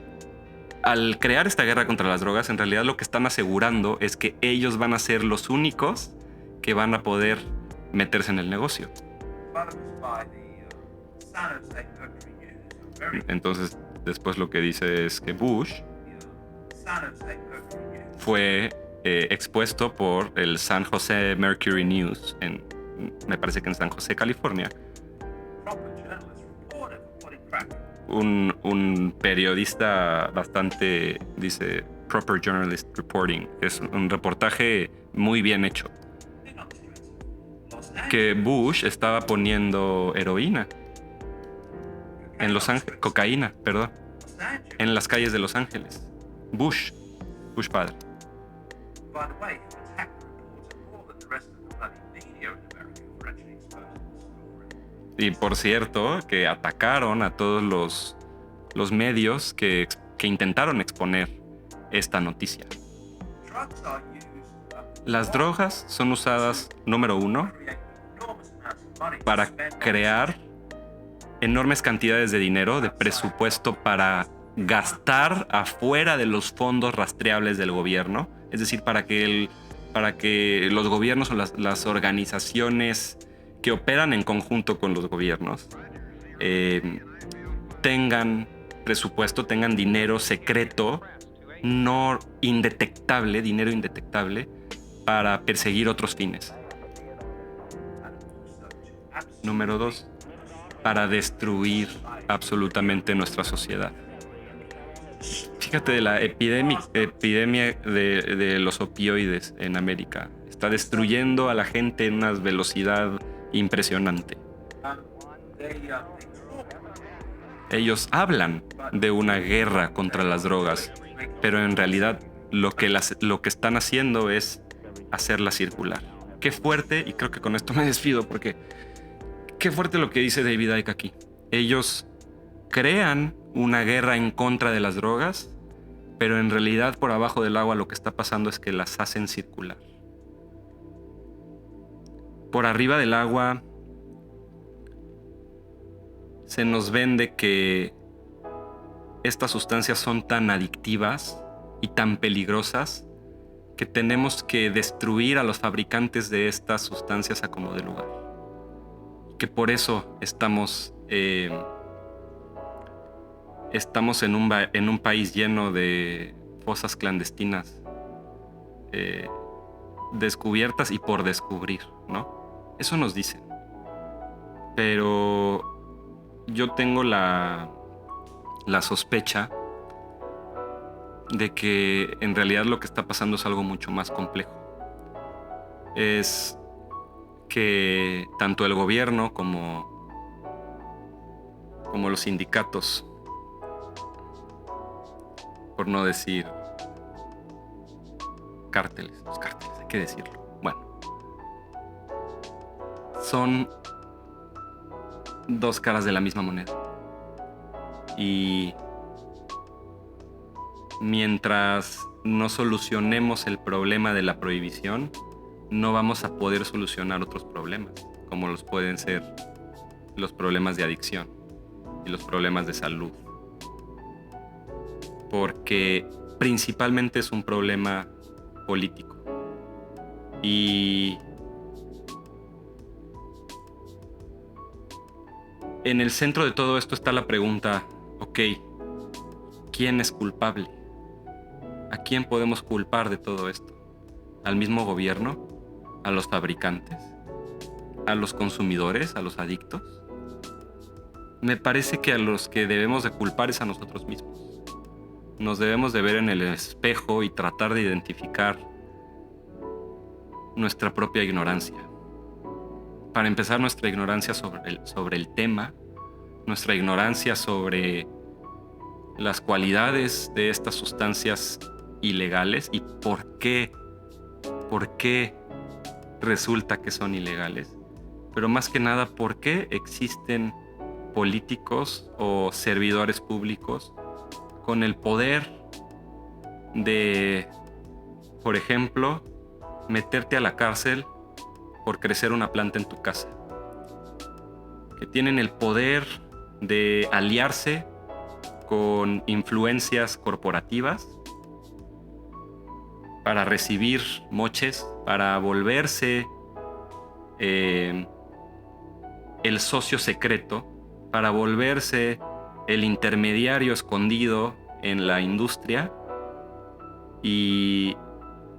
crear esta guerra contra las drogas, en realidad lo que están asegurando es que ellos van a ser los únicos que van a poder meterse en el negocio. Entonces, después lo que dice es que Bush fue expuesto por el San Jose Mercury News, me parece que en San José, California. Un periodista bastante, dice, proper journalist reporting, es un reportaje muy bien hecho, que Bush estaba poniendo heroína en Los Ángeles, cocaína, perdón, en las calles de Los Ángeles. Bush padre. Y por cierto, que atacaron a todos los medios que intentaron exponer esta noticia. Las drogas son usadas, número uno, para crear enormes cantidades de dinero, de presupuesto para gastar afuera de los fondos rastreables del gobierno. Es decir, para que los gobiernos o las organizaciones que operan en conjunto con los gobiernos tengan presupuesto, tengan dinero secreto, no indetectable, dinero indetectable, para perseguir otros fines. Número 2, para destruir absolutamente nuestra sociedad. Fíjate de la epidemia de los opioides en América. Está destruyendo a la gente en una velocidad impresionante. Ellos hablan de una guerra contra las drogas, pero en realidad lo que están haciendo es hacerla circular. Qué fuerte, y creo que con esto me despido porque qué fuerte lo que dice David Icke aquí. Ellos crean una guerra en contra de las drogas, pero en realidad por abajo del agua lo que está pasando es que las hacen circular. Por arriba del agua se nos vende que estas sustancias son tan adictivas y tan peligrosas que tenemos que destruir a los fabricantes de estas sustancias a como de lugar. Que por eso estamos en un país lleno de fosas clandestinas descubiertas y por descubrir, ¿no? Eso nos dicen. Pero yo tengo la sospecha de que en realidad lo que está pasando es algo mucho más complejo. Es que tanto el gobierno como los sindicatos, por no decir cárteles, los cárteles, hay que decirlo, bueno, son dos caras de la misma moneda. Y mientras no solucionemos el problema de la prohibición, no vamos a poder solucionar otros problemas, como los pueden ser los problemas de adicción y los problemas de salud. Porque principalmente es un problema político. Y en el centro de todo esto está la pregunta, ok, ¿quién es culpable? ¿A quién podemos culpar de todo esto? ¿Al mismo gobierno? ¿A los fabricantes? ¿A los consumidores? ¿A los adictos? Me parece que a los que debemos de culpar es a nosotros mismos. Nos debemos de ver en el espejo y tratar de identificar nuestra propia ignorancia. Para empezar, nuestra ignorancia sobre el tema, nuestra ignorancia sobre las cualidades de estas sustancias ilegales y por qué resulta que son ilegales, pero más que nada por qué existen políticos o servidores públicos con el poder de, por ejemplo, meterte a la cárcel por crecer una planta en tu casa, que tienen el poder de aliarse con influencias corporativas para recibir moches, para volverse el socio secreto, para volverse el intermediario escondido en la industria, y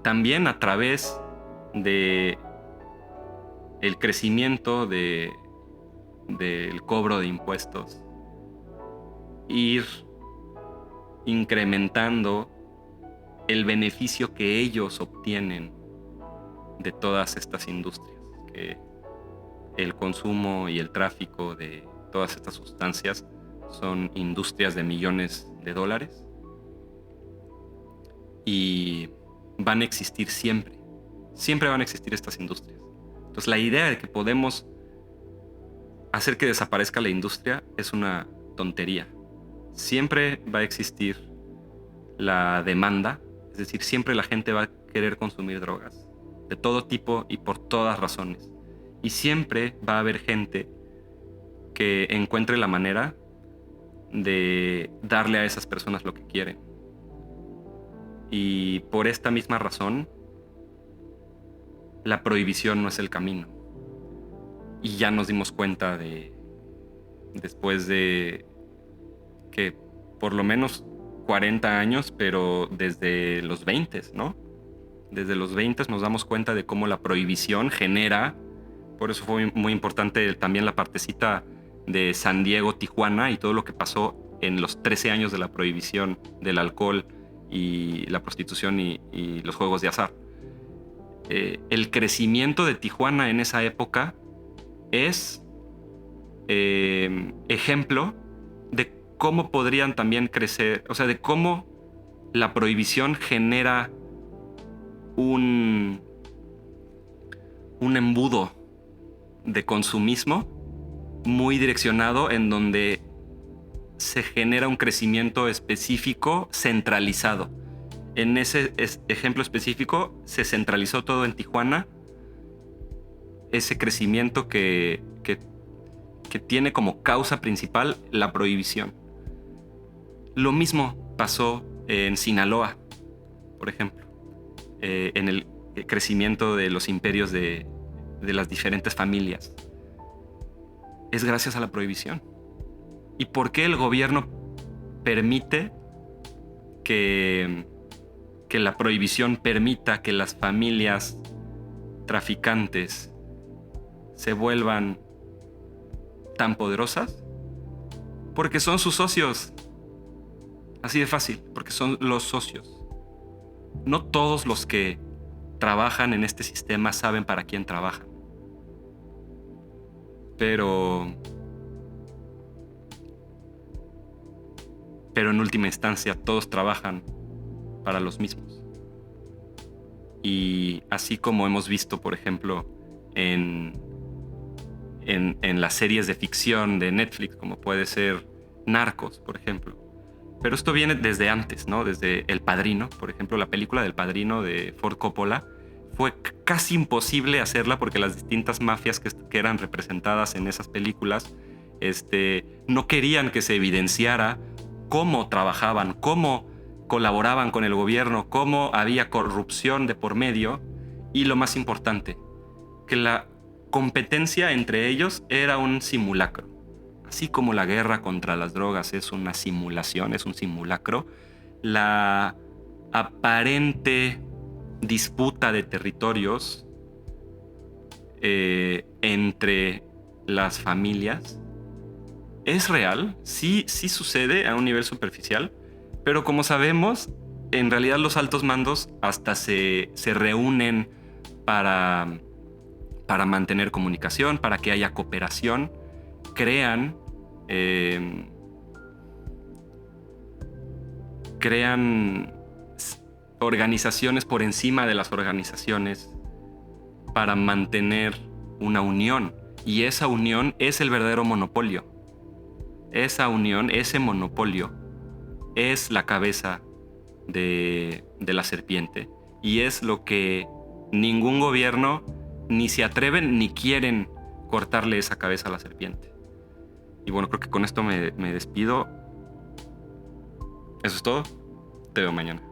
también a través de el crecimiento del cobro de impuestos, ir incrementando el beneficio que ellos obtienen de todas estas industrias, que el consumo y el tráfico de todas estas sustancias son industrias de millones de dólares y van a existir siempre, siempre van a existir estas industrias. Entonces la idea de que podemos hacer que desaparezca la industria es una tontería. Siempre va a existir la demanda, es decir, siempre la gente va a querer consumir drogas de todo tipo y por todas razones. Y siempre va a haber gente que encuentre la manera de darle a esas personas lo que quieren. Y por esta misma razón, la prohibición no es el camino. Y ya nos dimos cuenta después de que por lo menos 40 años, pero desde los 20, ¿no? Desde los 20 nos damos cuenta de cómo la prohibición genera, por eso fue muy importante también la partecita de San Diego, Tijuana y todo lo que pasó en los 13 años de la prohibición del alcohol y la prostitución y los juegos de azar. El crecimiento de Tijuana en esa época es ejemplo de cómo podrían también crecer, o sea, de cómo la prohibición genera un embudo de consumismo muy direccionado en donde se genera un crecimiento específico centralizado. En ese ejemplo específico se centralizó todo en Tijuana, ese crecimiento que tiene como causa principal la prohibición. Lo mismo pasó en Sinaloa, por ejemplo, en el crecimiento de los imperios de las diferentes familias. Es gracias a la prohibición. ¿Y por qué el gobierno permite que la prohibición permita que las familias traficantes se vuelvan tan poderosas? Porque son sus socios. Así de fácil, porque son los socios. No todos los que trabajan en este sistema saben para quién trabajan. Pero en última instancia todos trabajan para los mismos. Y así como hemos visto, por ejemplo, en las series de ficción de Netflix, como puede ser Narcos, por ejemplo. Pero esto viene desde antes, ¿no? Desde El Padrino, por ejemplo, la película del Padrino de Ford Coppola. Fue casi imposible hacerla porque las distintas mafias que eran representadas en esas películas no querían que se evidenciara cómo trabajaban, cómo colaboraban con el gobierno, cómo había corrupción de por medio y lo más importante, que la competencia entre ellos era un simulacro. Así como la guerra contra las drogas es una simulación, es un simulacro, la aparente disputa de territorios entre las familias es real, sí sucede a un nivel superficial, pero como sabemos, en realidad los altos mandos hasta se reúnen para mantener comunicación, para que haya cooperación, crean organizaciones por encima de las organizaciones para mantener una unión. Y esa unión es el verdadero monopolio. Esa unión, ese monopolio, es la cabeza de la serpiente. Y es lo que ningún gobierno ni se atreven ni quieren cortarle esa cabeza a la serpiente. Y bueno, creo que con esto me despido. Eso es todo. Te veo mañana.